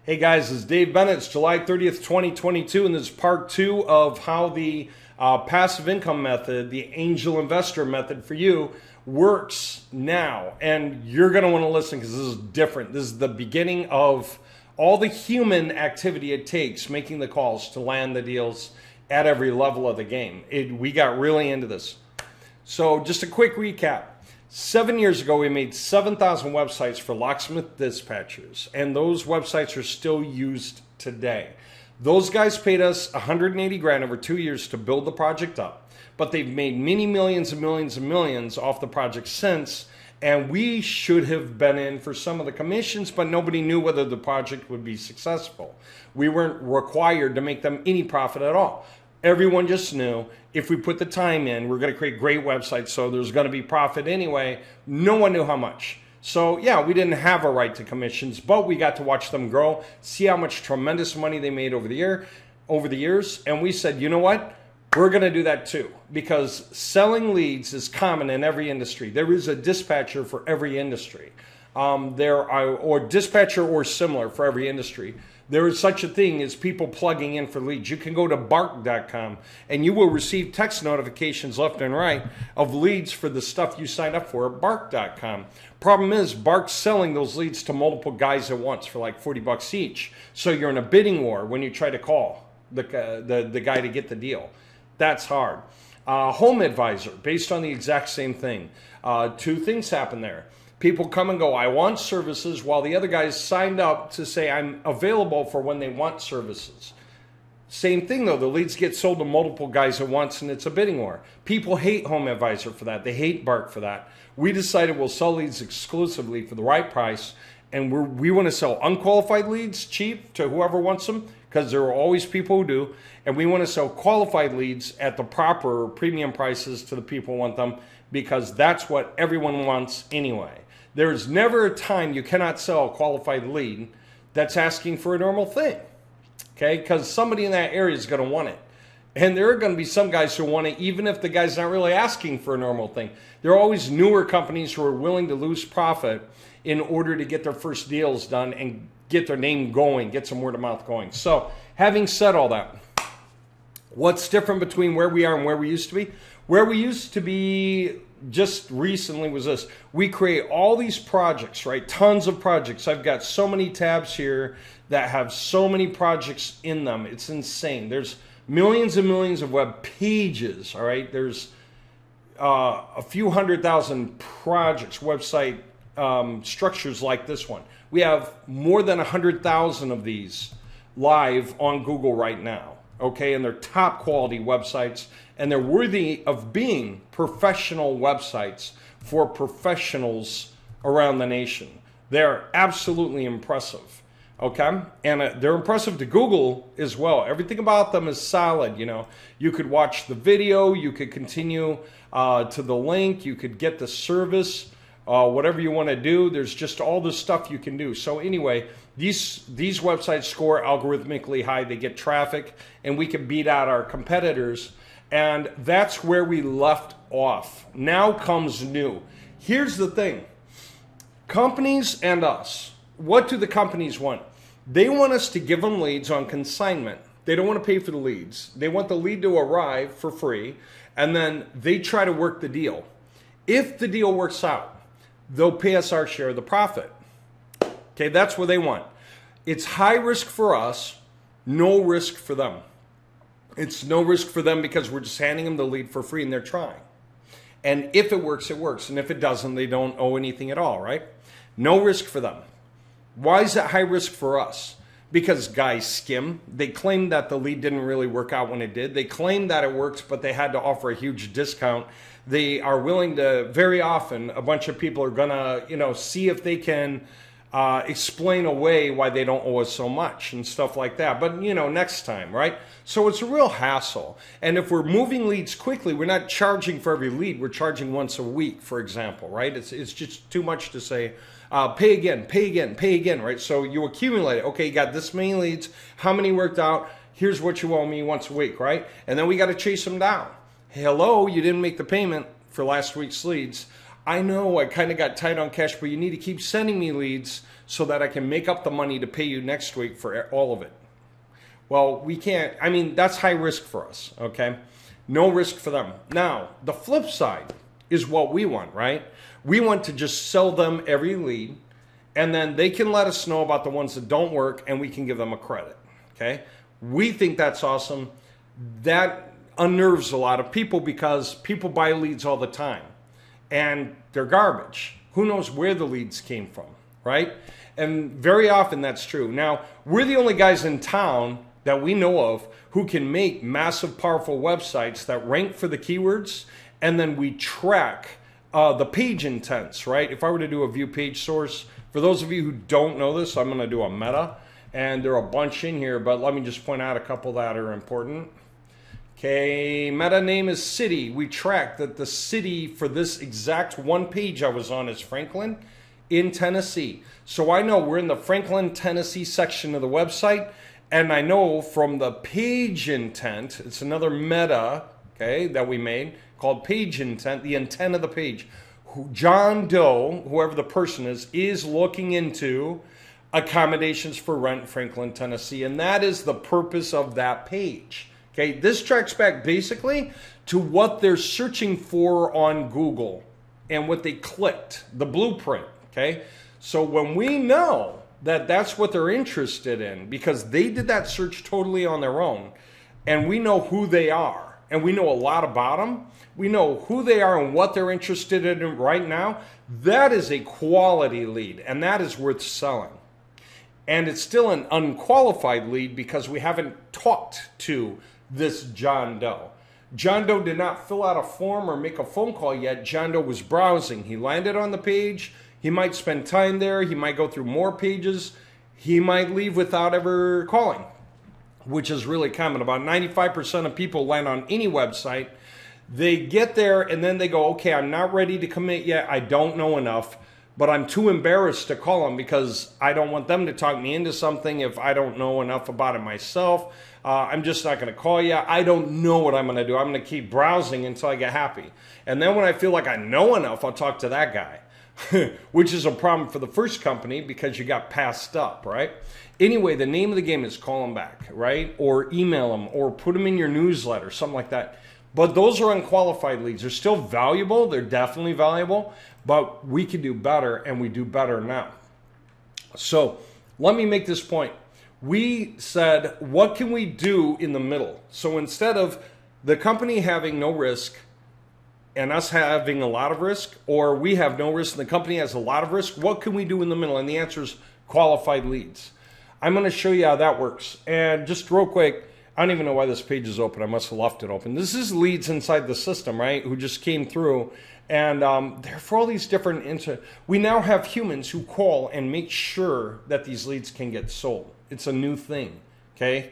Hey guys, this is Dave Bennett. It's July 30th, 2022, and this is part two of how the passive income method, the angel investor method for you, works now. And you're going to want to listen because this is different. This is the beginning of all the human activity it takes making the calls to land the deals at every level of the game. We got really into this. So just a quick recap. 7 years ago, we made 7,000 websites for locksmith dispatchers, and those websites are still used today. Those guys paid us 180 grand over 2 years to build the project up, but they've made many millions and millions and millions off the project since, and we should have been in for some of the commissions, but nobody knew whether the project would be successful. We weren't required to make them any profit at all. Everyone just knew if we put the time in, we're going to create great websites, so there's going to be profit anyway. No one knew how much. So yeah, we didn't have a right to commissions, but we got to watch them grow, see how much tremendous money they made over the years. And we said, you know what? We're going to do that too, because selling leads is common in every industry. There is a dispatcher for every industry. Or dispatcher or similar for every industry. There is such a thing as people plugging in for leads. You can go to bark.com and you will receive text notifications left and right of leads for the stuff you signed up for at bark.com. Problem is, Bark's selling those leads to multiple guys at once for like 40 bucks each. So you're in a bidding war when you try to call the guy to get the deal. That's hard. Home Advisor, based on the exact same thing. Two things happen there. People come and go, I want services, while the other guys signed up to say I'm available for when they want services. Same thing though, the leads get sold to multiple guys at once and it's a bidding war. People hate Home Advisor for that. They hate Bark for that. We decided we'll sell leads exclusively for the right price, and we want to sell unqualified leads cheap to whoever wants them, because there are always people who do, and we want to sell qualified leads at the proper premium prices to the people who want them, because that's what everyone wants anyway. There's never a time you cannot sell a qualified lead that's asking for a normal thing, okay? Because somebody in that area is going to want it. And there are going to be some guys who want it even if the guy's not really asking for a normal thing. There are always newer companies who are willing to lose profit in order to get their first deals done and get their name going, get some word of mouth going. So having said all that, what's different between where we are and where we used to be? Where we used to be just recently was this. We create all these projects, right? Tons of projects. I've got so many tabs here that have so many projects in them. It's insane. There's millions and millions of web pages, all right? There's a few 100,000 projects, website structures like this one. We have more than 100,000 of these live on Google right now, okay? And they're top quality websites, and they're worthy of being professional websites for professionals around the nation. They're absolutely impressive, okay? And they're impressive to Google as well. Everything about them is solid, you know. You could watch the video, you could continue to the link, you could get the service, whatever you want to do. There's just all this stuff you can do. So anyway, these websites score algorithmically high. They get traffic, and we can beat out our competitors. And that's where we left off. Now comes new. Here's the thing. Companies and us, what do the companies want? They want us to give them leads on consignment. They don't want to pay for the leads. They want the lead to arrive for free, and then they try to work the deal. If the deal works out, they'll pay us our share of the profit. Okay, that's what they want. It's high risk for us, no risk for them. It's no risk for them because we're just handing them the lead for free and they're trying. And if it works, it works. And if it doesn't, they don't owe anything at all, right? No risk for them. Why is it high risk for us? Because guys skim. They claim that the lead didn't really work out when it did. They claim that it works, but they had to offer a huge discount. They are willing to, very often, a bunch of people are gonna, see if they can explain away why they don't owe us so much and stuff like that. But, next time, right? So it's a real hassle. And if we're moving leads quickly, we're not charging for every lead. We're charging once a week, for example, right? It's just too much to say, pay again, right? So you accumulate it. Okay, you got this many leads. How many worked out? Here's what you owe me once a week, right? And then we got to chase them down. Hello, you didn't make the payment for last week's leads. I know I kind of got tight on cash, but you need to keep sending me leads so that I can make up the money to pay you next week for all of it. Well, we can't. I mean, that's high risk for us, okay? No risk for them. Now, the flip side is what we want, right? We want to just sell them every lead, and then they can let us know about the ones that don't work, and we can give them a credit, okay? We think that's awesome. That unnerves a lot of people because people buy leads all the time, and they're garbage. Who knows where the leads came from, right? And very often that's true. Now, we're the only guys in town that we know of who can make massive, powerful websites that rank for the keywords, and then we track the page intents, right? If I were to do a view page source, for those of you who don't know this, I'm going to do a meta, and there are a bunch in here, but let me just point out a couple that are important. Okay, meta name is city. We track that the city for this exact one page I was on is Franklin in Tennessee. So I know we're in the Franklin, Tennessee section of the website, and I know from the page intent, it's another meta, okay, that we made called page intent, the intent of the page. John Doe, whoever the person is looking into accommodations for rent in Franklin, Tennessee, and that is the purpose of that page. Okay, this tracks back basically to what they're searching for on Google and what they clicked, the blueprint, okay? So when we know that that's what they're interested in, because they did that search totally on their own, and we know who they are, and we know a lot about them, we know who they are and what they're interested in right now, that is a quality lead, and that is worth selling. And it's still an unqualified lead because we haven't talked to this John Doe. John Doe did not fill out a form or make a phone call yet. John Doe was browsing. He landed on the page. He might spend time there. He might go through more pages. He might leave without ever calling, which is really common. About 95% of people land on any website. They get there and then they go, okay, I'm not ready to commit yet. I don't know enough, but I'm too embarrassed to call them because I don't want them to talk me into something if I don't know enough about it myself. I'm just not going to call you. I don't know what I'm going to do. I'm going to keep browsing until I get happy. And then when I feel like I know enough, I'll talk to that guy, which is a problem for the first company because you got passed up, right? Anyway, the name of the game is call them back, right? Or email them or put them in your newsletter, something like that. But those are unqualified leads. They're still valuable. They're definitely valuable, but we can do better, and we do better now. So let me make this point. We said, what can we do in the middle? So instead of the company having no risk and us having a lot of risk, or we have no risk and the company has a lot of risk, what can we do in the middle? And the answer is qualified leads. I'm going to show you how that works. And just real quick, I don't even know why this page is open. I must have left it open. This is leads inside the system, right, who just came through. And they're for all these different... We now have humans who call and make sure that these leads can get sold. It's a new thing, okay?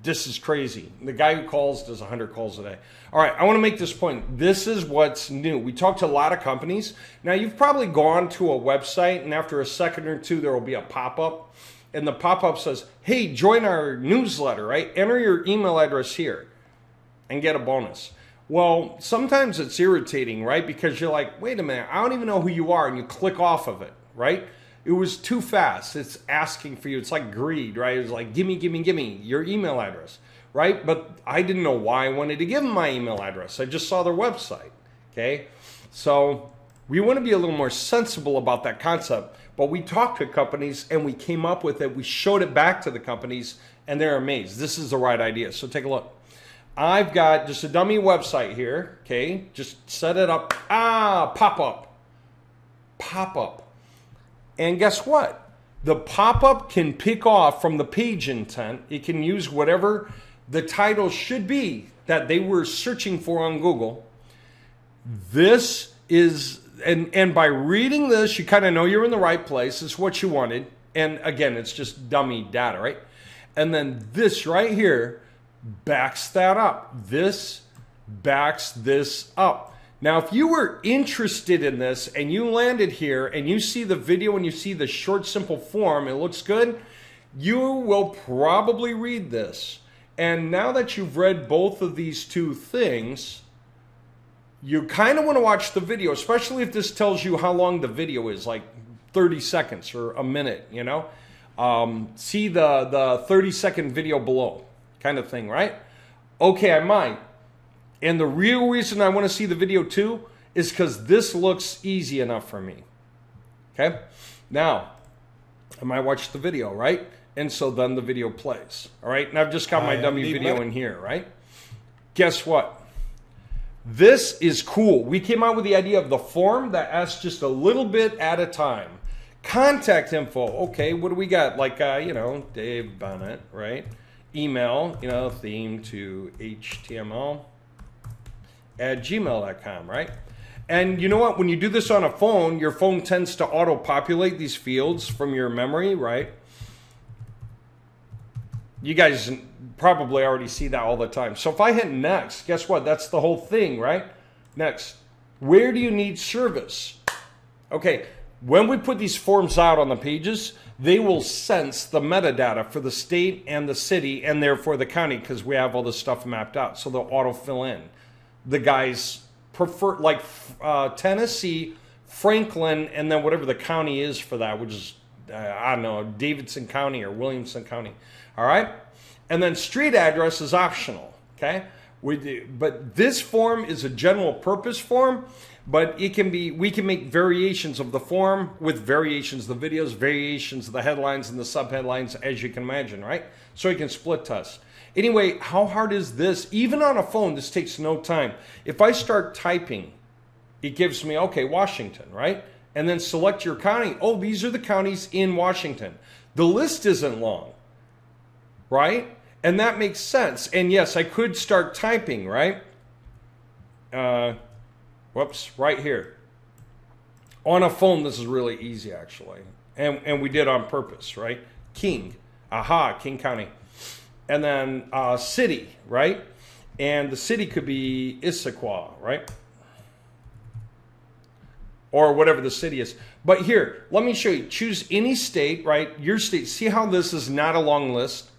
This is crazy. The guy who calls does 100 calls a day. All right, I want to make this point. This is what's new. We talked to a lot of companies. Now, you've probably gone to a website, and after a second or two, there will be a pop-up. And the pop-up says, hey, join our newsletter, right? Enter your email address here and get a bonus. Well, sometimes it's irritating, right? Because you're like, wait a minute, I don't even know who you are, and you click off of it, right? It was too fast. It's asking for you. It's like greed, right? It's like, give me your email address, right? But I didn't know why I wanted to give them my email address. I just saw their website, okay? So we want to be a little more sensible about that concept. But we talked to companies, and we came up with it. We showed it back to the companies, and they're amazed. This is the right idea. So take a look. I've got just a dummy website here, okay? Just set it up. Pop-up. Pop-up. And guess what? The pop-up can pick off from the page intent. It can use whatever the title should be that they were searching for on Google. This is, and by reading this, you kind of know you're in the right place. It's what you wanted. And again, it's just dummy data, right? And then this right here backs that up. This backs this up. Now, if you were interested in this and you landed here and you see the video and you see the short, simple form, it looks good, you will probably read this. And now that you've read both of these two things, you kind of want to watch the video, especially if this tells you how long the video is, like 30 seconds or a minute, you know. See the 30-second video below kind of thing, right? Okay, I might. And the real reason I want to see the video too is because this looks easy enough for me. Okay? Now, I might watch the video, right? And so then the video plays. All right? And I've just got my dummy video in here, right? Guess what? This is cool. We came out with the idea of the form that asks just a little bit at a time. Contact info. Okay, what do we got? Like, Dave Bennett, right? Email, theme to HTML at gmail.com, right? And you know what? When you do this on a phone, your phone tends to auto-populate these fields from your memory, right? You guys probably already see that all the time. So if I hit next, guess what? That's the whole thing, right? Next. Where do you need service? Okay, when we put these forms out on the pages, they will sense the metadata for the state and the city and therefore the county because we have all this stuff mapped out. So they'll auto-fill in. The guys prefer, like Tennessee, Franklin, and then whatever the county is for that, which is, I don't know, Davidson County or Williamson County. All right? And then street address is optional, okay? But this form is a general purpose form, but we can make variations of the form with variations of the videos, variations of the headlines and the subheadlines, as you can imagine, right? So you can split test. Anyway, how hard is this? Even on a phone, this takes no time. If I start typing, it gives me, okay, Washington, right? And then select your county. Oh, these are the counties in Washington. The list isn't long, right? And that makes sense. And yes, I could start typing, right? Right here. On a phone, this is really easy, actually. And we did on purpose, right? King. Aha, King County. And then city, right? And the city could be Issaquah, right? Or whatever the city is. But here, let me show you. Choose any state, right? Your state. See how this is not a long list?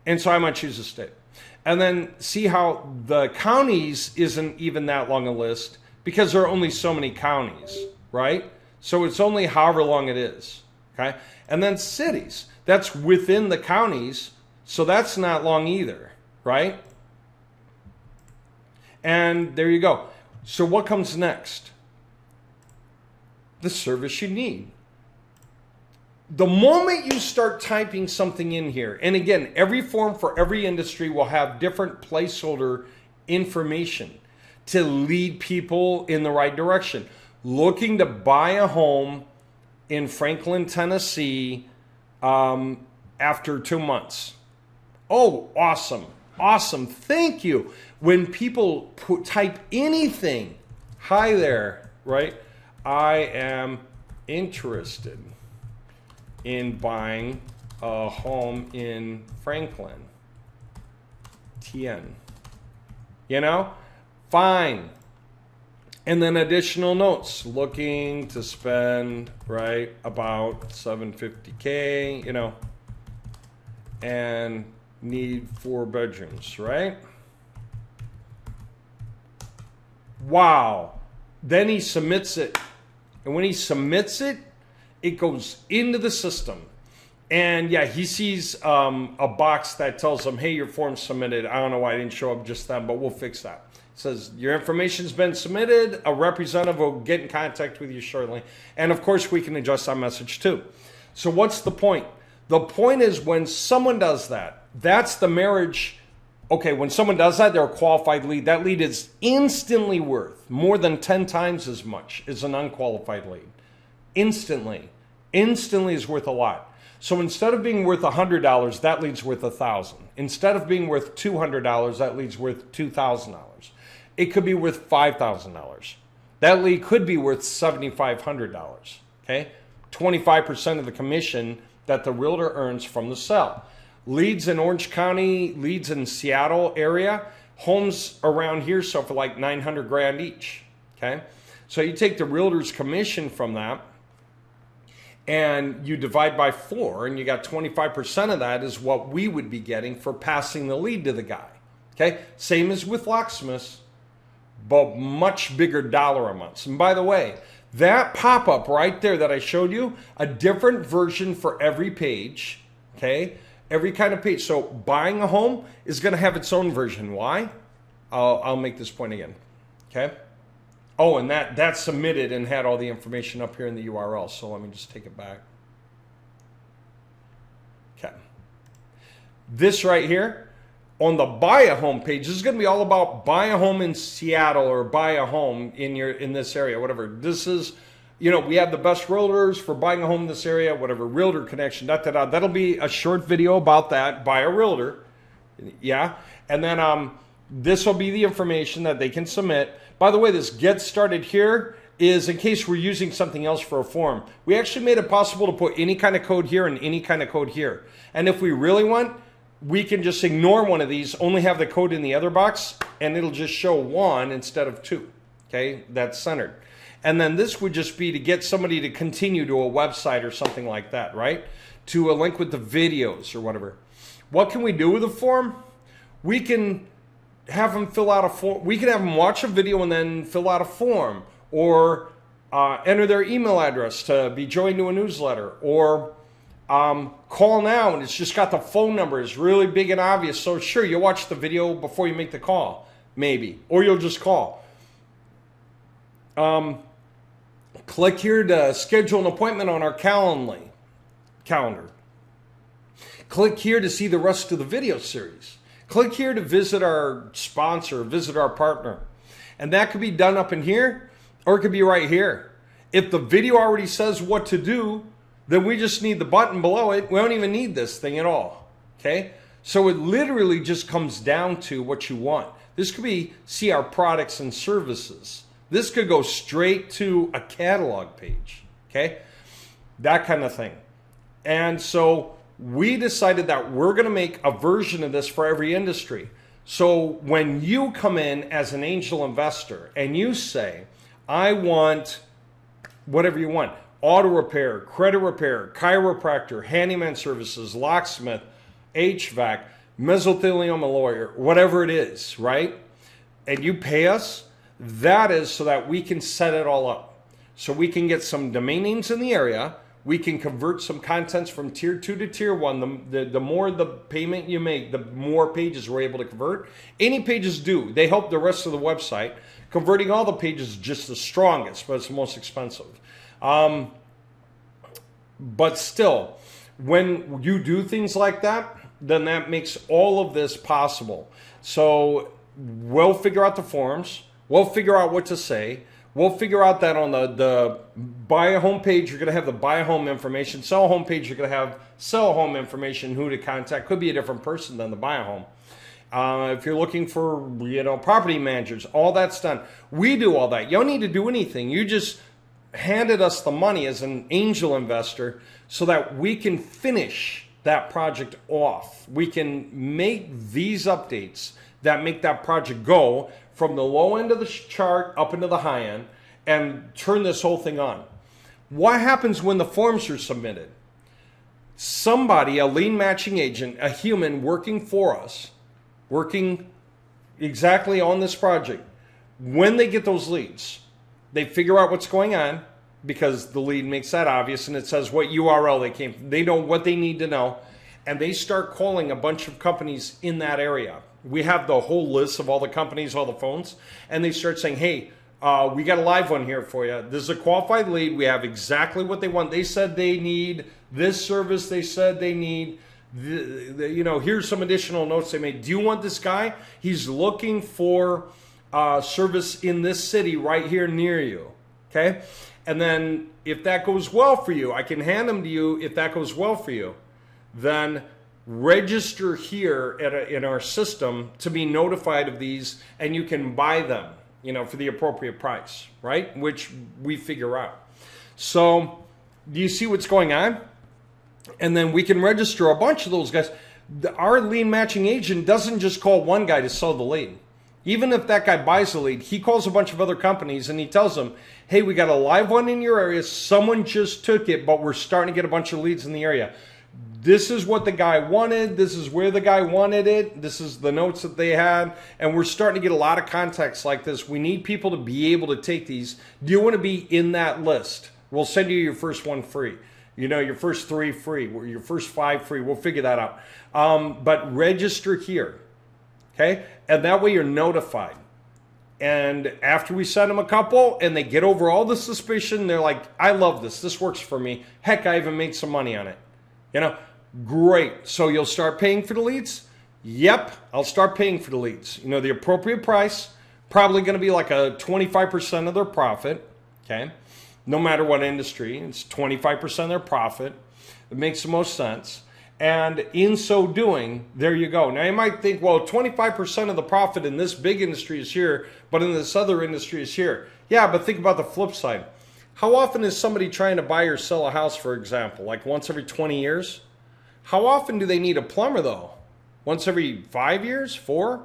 And so I might choose a state. And then see how the counties isn't even that long a list because there are only so many counties, right? So it's only however long it is, okay? And then cities. That's within the counties. So that's not long either, right? And there you go. So what comes next? The service you need. The moment you start typing something in here, and again, every form for every industry will have different placeholder information to lead people in the right direction. Looking to buy a home in Franklin, Tennessee after 2 months. Oh, awesome. Awesome. Thank you. When people type anything, hi there, right? I am interested in buying a home in Franklin. TN. Fine. And then additional notes. Looking to spend, right, about $750K, and need 4 bedrooms, right? Wow. Then he submits it. And when he submits it, it goes into the system. And yeah, he sees a box that tells him, hey, your form's submitted. I don't know why it didn't show up just then, but we'll fix that. It says, your information's been submitted. A representative will get in contact with you shortly. And of course, we can adjust our message too. So what's the point? The point is when someone does that, that's the marriage. Okay, when someone does that, they're a qualified lead. That lead is instantly worth more than 10 times as much as an unqualified lead. Instantly. Instantly is worth a lot. So instead of being worth $100, that lead's worth $1,000. Instead of being worth $200, that lead's worth $2,000. It could be worth $5,000. That lead could be worth $7,500. Okay? 25% of the commission that the realtor earns from the sale. Leads in Orange County, leads in Seattle area, homes around here sell for like $900,000 each. Okay? So you take the realtor's commission from that and you divide by 4 and you got 25% of that is what we would be getting for passing the lead to the guy. Okay? Same as with locksmiths. but much bigger dollar amounts. And by the way, that pop-up right there that I showed you, a different version for every page, okay? Every kind of page. So buying a home is going to have its own version. Why? I'll make this point again, okay? Oh, and that's submitted and had all the information up here in the URL. So let me just take it back. Okay. This right here on the buy a home page, this is going to be all about buy a home in Seattle or buy a home in this area, whatever. This is, we have the best realtors for buying a home in this area, whatever, realtor connection, That'll be a short video about that by a realtor. Yeah. And then this will be the information that they can submit. By the way, this get started here is in case we're using something else for a form. We actually made it possible to put any kind of code here and any kind of code here. And if we really want, we can just ignore one of these, only have the code in the other box, and it'll just show 1 instead of 2. Okay, that's centered. And then this would just be to get somebody to continue to a website or something like that, right? To a link with the videos or whatever. What can we do with a form? We can have them fill out a form. We can have them watch a video and then fill out a form, or enter their email address to be joined to a newsletter, or call now and it's just got the phone number. It's really big and obvious. So sure, you'll watch the video before you make the call, maybe, or you'll just call. Click here to schedule an appointment on our calendar. Click here to see the rest of the video series. Click here to visit our sponsor, visit our partner. And that could be done up in here, or it could be right here. If the video already says what to do, then we just need the button below it. We don't even need this thing at all, okay? So it literally just comes down to what you want. This could be see our products and services. This could go straight to a catalog page, okay? That kind of thing. And so we decided that we're going to make a version of this for every industry. So when you come in as an angel investor and you say, I want whatever you want, auto repair, credit repair, chiropractor, handyman services, locksmith, HVAC, mesothelioma lawyer, whatever it is, right? And you pay us, that is so that we can set it all up. So we can get some domain names in the area. We can convert some contents from tier 2 to tier 1. The more the payment you make, the more pages we're able to convert. Any pages do. They help the rest of the website. Converting all the pages is just the strongest, but it's the most expensive. But still, when you do things like that, then that makes all of this possible. So we'll figure out the forms. We'll figure out what to say. We'll figure out that on the buy a home page, you're going to have the buy a home information. Sell a home page, you're going to have sell a home information, who to contact. Could be a different person than the buy a home. If you're looking for, property managers, all that's done. We do all that. You don't need to do anything. You just handed us the money as an angel investor so that we can finish that project off. We can make these updates that make that project go from the low end of the chart up into the high end and turn this whole thing on. What happens when the forms are submitted? Somebody, a lead matching agent, a human working for us, working exactly on this project, when they get those leads, they figure out what's going on because the lead makes that obvious and it says what URL they came from. They know what they need to know, and they start calling a bunch of companies in that area. We have the whole list of all the companies, all the phones, and they start saying, hey, we got a live one here for you. This is a qualified lead. We have exactly what they want. They said they need this service. They said they need, here's some additional notes they made. Do you want this guy? He's looking for service in this city right here near you, okay? And then if that goes well for you, I can hand them to you. If that goes well for you, then register here in our system to be notified of these, and you can buy them, for the appropriate price, right? Which we figure out. So do you see what's going on? And then we can register a bunch of those guys. Our lead matching agent doesn't just call one guy to sell the lead. Even if that guy buys the lead, he calls a bunch of other companies and he tells them, hey, we got a live one in your area. Someone just took it, but we're starting to get a bunch of leads in the area. This is what the guy wanted. This is where the guy wanted it. This is the notes that they had. And we're starting to get a lot of context like this. We need people to be able to take these. Do you want to be in that list? We'll send you your first one free. You know, your first 3 free, your first 5 free. We'll figure that out. But register here, okay? And that way you're notified. And after we send them a couple and they get over all the suspicion, they're like, I love this. This works for me. Heck, I even made some money on it. You know, great. So you'll start paying for the leads? Yep, I'll start paying for the leads. You know, the appropriate price, probably going to be like a 25% of their profit, okay? No matter what industry, it's 25% of their profit. It makes the most sense. And in so doing, there you go. Now you might think, well, 25% of the profit in this big industry is here, but in this other industry is here. Yeah, but think about the flip side. How often is somebody trying to buy or sell a house, for example? Like once every 20 years? How often do they need a plumber, though? Once every 5 years? 4?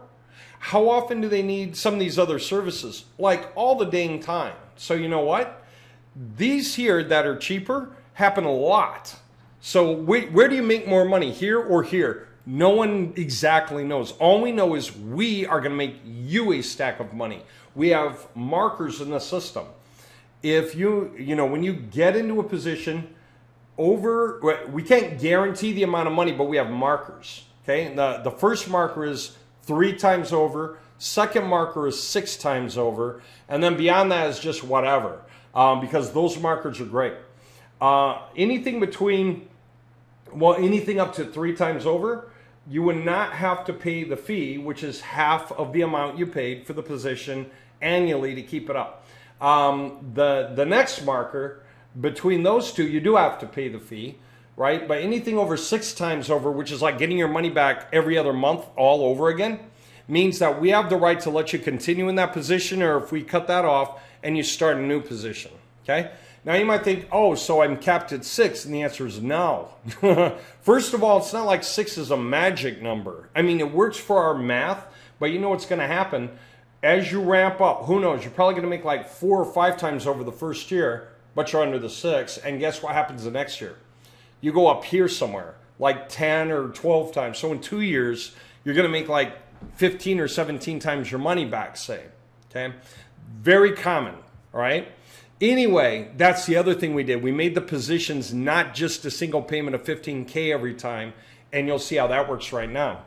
How often do they need some of these other services? Like all the dang time. So you know what? These here that are cheaper happen a lot. So where do you make more money, here or here? No one exactly knows. All we know is we are going to make you a stack of money. We have markers in the system. If you know, when you get into a position we can't guarantee the amount of money, but we have markers, okay? The first marker is 3 times over. Second marker is 6 times over. And then beyond that is just whatever, because those markers are great. Anything up to 3 times over, you would not have to pay the fee, which is half of the amount you paid for the position annually to keep it up. The next marker, between those two, you do have to pay the fee, right? But anything over 6 times over, which is like getting your money back every other month all over again, means that we have the right to let you continue in that position, or if we cut that off and you start a new position, okay? Now you might think, oh, so I'm capped at 6, and the answer is no. First of all, it's not like 6 is a magic number. I mean, it works for our math, but you know what's going to happen? As you ramp up, who knows, you're probably going to make like 4 or 5 times over the first year, but you're under the 6, and guess what happens the next year? You go up here somewhere, like 10 or 12 times. So in 2 years, you're going to make like 15 or 17 times your money back, say, okay? Very common, all right? Anyway, that's the other thing we did. We made the positions not just a single payment of $15K every time, and you'll see how that works right now,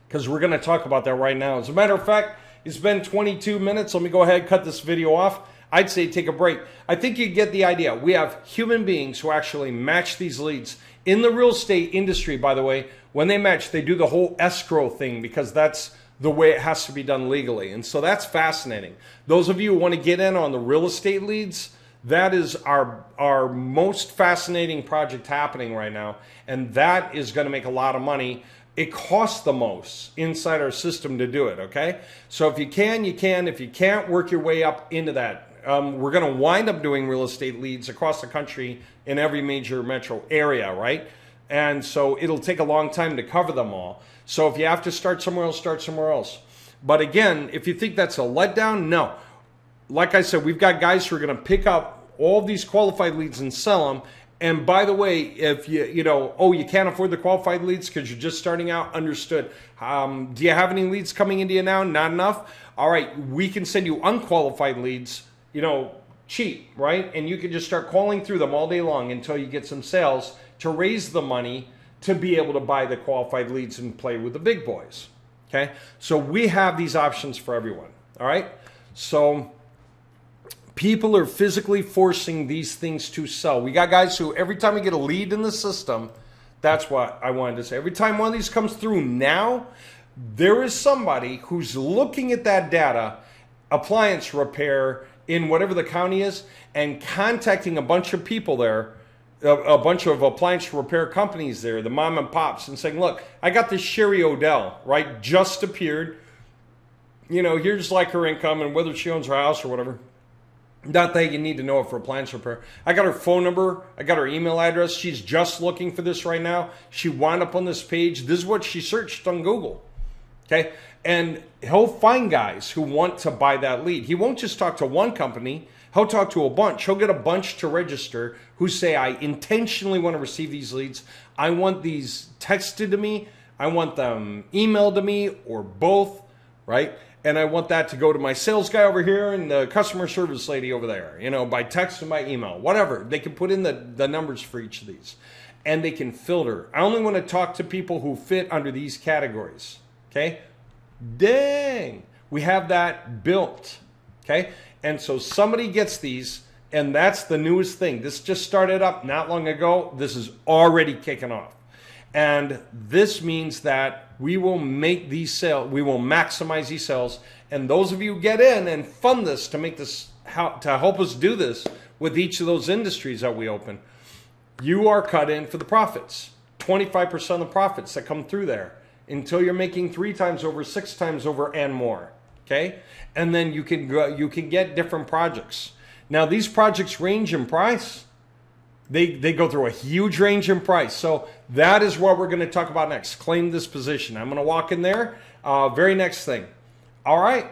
because we're going to talk about that right now. As a matter of fact, it's been 22 minutes. Let me go ahead and cut this video off. I'd say take a break. I think you get the idea. We have human beings who actually match these leads. In the real estate industry, by the way, when they match, they do the whole escrow thing, because that's the way it has to be done legally. And so that's fascinating. Those of you who want to get in on the real estate leads, that is our most fascinating project happening right now. And that is going to make a lot of money. It costs the most inside our system to do it, okay? So if you can, you can. If you can't, work your way up into that. We're going to wind up doing real estate leads across the country in every major metro area, right? And so it'll take a long time to cover them all. So if you have to start somewhere else, start somewhere else. But again, if you think that's a letdown, no. Like I said, we've got guys who are going to pick up all these qualified leads and sell them. And by the way, if you can't afford the qualified leads because you're just starting out, understood. Do you have any leads coming into you now? Not enough? All right, we can send you unqualified leads, cheap, right? And you can just start calling through them all day long until you get some sales to raise the money to be able to buy the qualified leads and play with the big boys, okay? So we have these options for everyone, all right? So people are physically forcing these things to sell. We got guys who, every time we get a lead in the system, that's what I wanted to say. Every time one of these comes through now, there is somebody who's looking at that data, appliance repair in whatever the county is, and contacting a bunch of people there, a bunch of appliance repair companies there, the mom and pops, and saying, look, I got this Sherry Odell, right, just appeared. Here's like her income and whether she owns her house or whatever. Not that you need to know it for appliance repair. I got her phone number. I got her email address. She's just looking for this right now. She wound up on this page. This is what she searched on Google. Okay? And he'll find guys who want to buy that lead. He won't just talk to one company He'll talk to a bunch. He'll get a bunch to register who say, I intentionally want to receive these leads. I want these texted to me. I want them emailed to me, or both, right? And I want that to go to my sales guy over here and the customer service lady over there, by text and by email, whatever. They can put in the numbers for each of these, and they can filter. I only want to talk to people who fit under these categories, okay? Dang, we have that built, okay? And so somebody gets these, and that's the newest thing. This just started up not long ago. This is already kicking off. And this means that we will make these sales, we will maximize these sales. And those of you who get in and fund this to make this, to help us do this with each of those industries that we open, you are cut in for the profits. 25% of the profits that come through there until you're making 3 times over, 6 times over, and more. Okay? And then you can get different projects. Now these projects range in price. They go through a huge range in price. So that is what we're going to talk about next. Claim this position. I'm going to walk in there. Very next thing. All right.